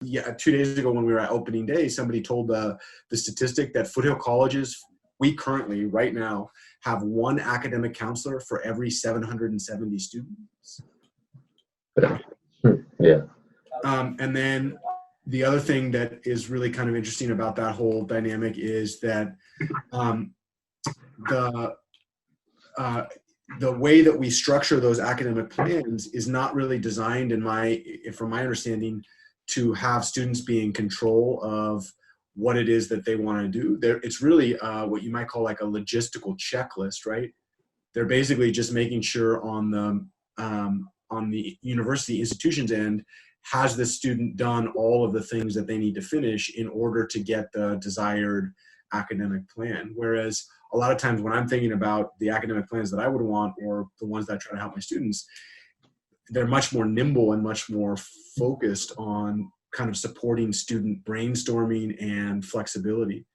yeah, 2 days ago when we were at opening day, somebody told the statistic that Foothill colleges, we currently, right now, have one academic counselor for every 770 students. Yeah. And then the other thing that is really kind of interesting about that whole dynamic is that the way that we structure those academic plans is not really designed, from my understanding, to have students be in control of what it is that they want to do. It's really what you might call like a logistical checklist, right? They're basically just making sure on the university institution's end, has the student done all of the things that they need to finish in order to get the desired academic plan. Whereas a lot of times when I'm thinking about the academic plans that I would want, or the ones that I try to help my students, they're much more nimble and much more focused on kind of supporting student brainstorming and flexibility.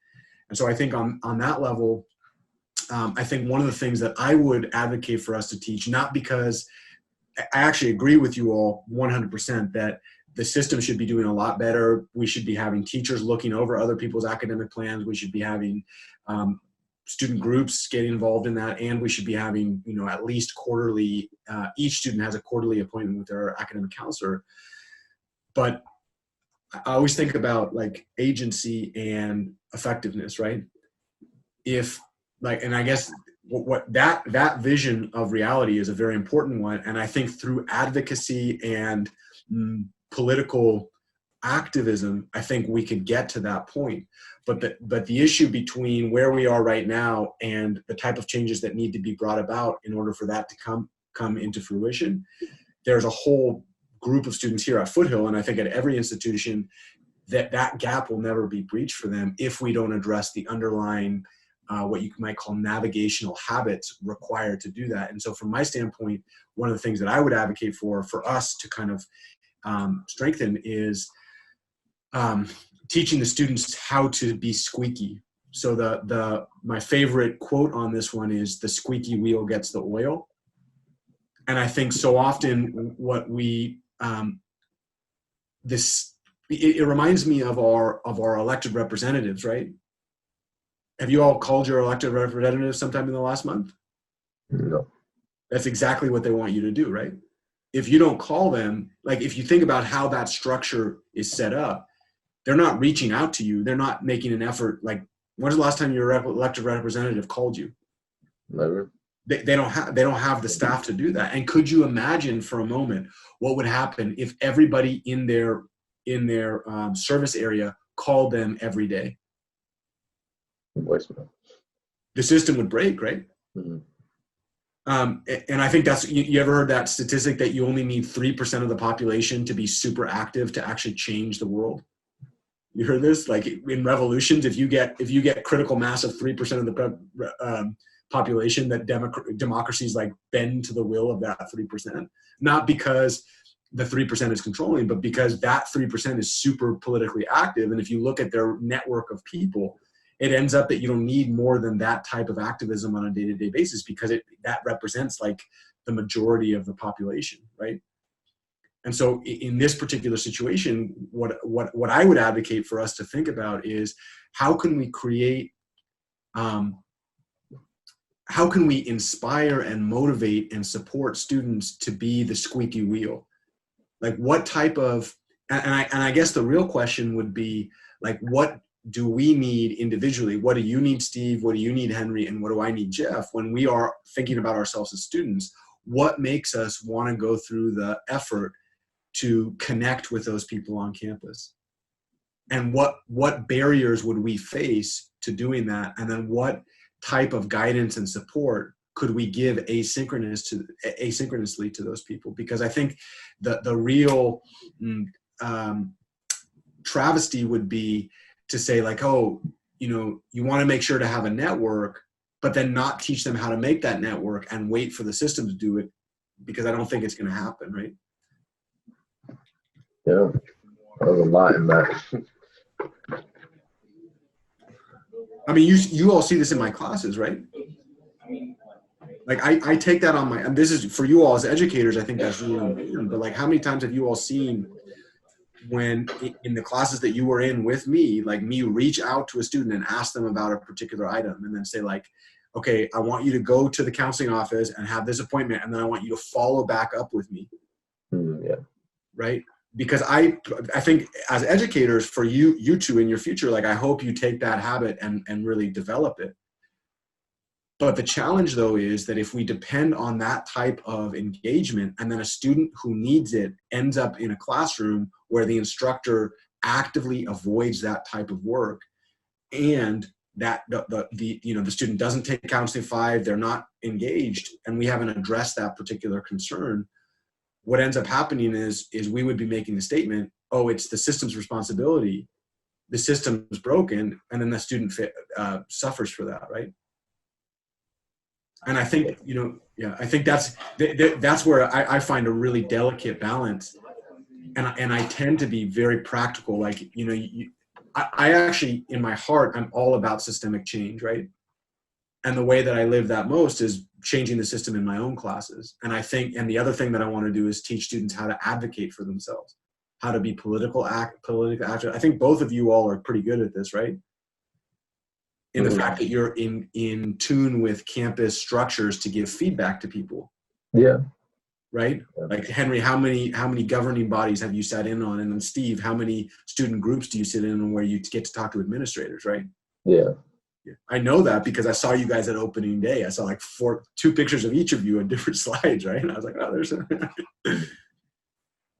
And so I think on that level, I think one of the things that I would advocate for us to teach, not because I actually agree with you all 100% that the system should be doing a lot better. We should be having teachers looking over other people's academic plans. We should be having student groups getting involved in that. And we should be having, at least quarterly, each student has a quarterly appointment with their academic counselor. But I always think about like agency and effectiveness, right? And I guess what that vision of reality is a very important one. And I think through advocacy and political activism, I think we could get to that point. But the issue between where we are right now and the type of changes that need to be brought about in order for that to come into fruition, there's a whole group of students here at Foothill, and I think at every institution, that gap will never be breached for them if we don't address the underlying what you might call navigational habits required to do that. And so from my standpoint, one of the things that I would advocate for us to kind of strengthen is teaching the students how to be squeaky. So my favorite quote on this one is, "The squeaky wheel gets the oil." And I think so often what it reminds me of our elected representatives, right? Have you all called your elected representatives sometime in the last month? No. That's exactly what they want you to do, right? If you don't call them, like if you think about how that structure is set up, they're not reaching out to you. They're not making an effort. Like, when's the last time your elected representative called you? Never. They don't have the staff to do that. And could you imagine for a moment what would happen if everybody in their service area called them every day? Voicemail. The system would break, right? Mm-hmm. And I think that's, you ever heard that statistic that you only need 3% of the population to be super active to actually change the world? You heard this? Like in revolutions, if you get critical mass of 3% of the population, that democracies like bend to the will of that 3%, not because the 3% is controlling, but because that 3% is super politically active. And if you look at their network of people, it ends up that you don't need more than that type of activism on a day-to-day basis, because that represents like the majority of the population, right? And so in this particular situation, what I would advocate for us to think about is how can we create, how can we inspire and motivate and support students to be the squeaky wheel? Like what type of, and I guess the real question would be like, what do we need individually? What do you need, Steve? What do you need, Henry? And what do I need, Jeff? When we are thinking about ourselves as students, what makes us want to go through the effort to connect with those people on campus? And what barriers would we face to doing that? And then what type of guidance and support could we give asynchronously to those people? Because I think the real travesty would be to say like, oh, you want to make sure to have a network, but then not teach them how to make that network and wait for the system to do it, because I don't think it's going to happen, right? Yeah, there's a lot in that. I mean, you all see this in my classes, right? Like I take that on and this is for you all as educators, I think that's really important, but like how many times have you all seen when in the classes that you were in with me, like me reach out to a student and ask them about a particular item and then say like, okay, I want you to go to the counseling office and have this appointment. And then I want you to follow back up with me. Yeah. Right. Because I think as educators for you two in your future, like I hope you take that habit and really develop it. But the challenge though is that if we depend on that type of engagement and then a student who needs it ends up in a classroom where the instructor actively avoids that type of work, and that the student doesn't take counseling 5, they're not engaged, and we haven't addressed that particular concern, what ends up happening is we would be making the statement, oh, it's the system's responsibility, the system's broken, and then the student suffers for that, right? And I think, I think that's where I find a really delicate balance. And I tend to be very practical. Like, I actually, in my heart, I'm all about systemic change, right? And the way that I live that most is changing the system in my own classes. And I think, and the other thing that I want to do is teach students how to advocate for themselves, how to be politically active. I think both of you all are pretty good at this, right? In the fact that you're in tune with campus structures to give feedback to people. Yeah. Right? Yeah. Like Henry, how many governing bodies have you sat in on? And then Steve, how many student groups do you sit in on where you get to talk to administrators, right? Yeah. I know that because I saw you guys at opening day. I saw like 2 pictures of each of you on different slides, right? And I was like, oh, there's a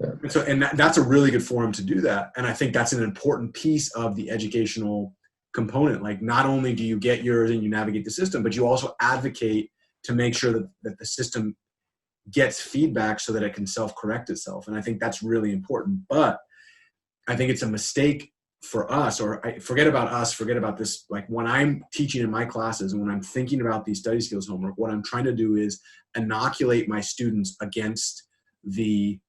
yeah. And that's a really good forum to do that. And I think that's an important piece of the educational component. Like, not only do you get yours and you navigate the system, but you also advocate to make sure that the system gets feedback so that it can self-correct itself. And I think that's really important. But I think it's a mistake for us, or forget about us, forget about this. Like, when I'm teaching in my classes and when I'm thinking about these study skills homework, what I'm trying to do is inoculate my students against the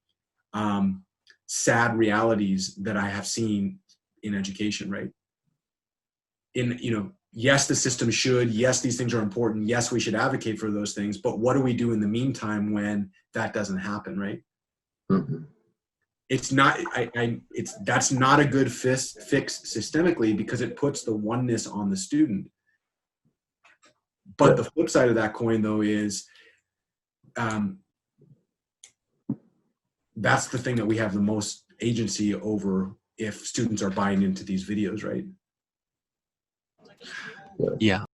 sad realities that I have seen in education, right? Yes, the system should, yes, these things are important, yes, we should advocate for those things, but what do we do in the meantime when that doesn't happen, right? Mm-hmm. It's not, that's not a good fix systemically, because it puts the oneness on the student. But the flip side of that coin, though, is that's the thing that we have the most agency over, if students are buying into these videos, right? Yeah.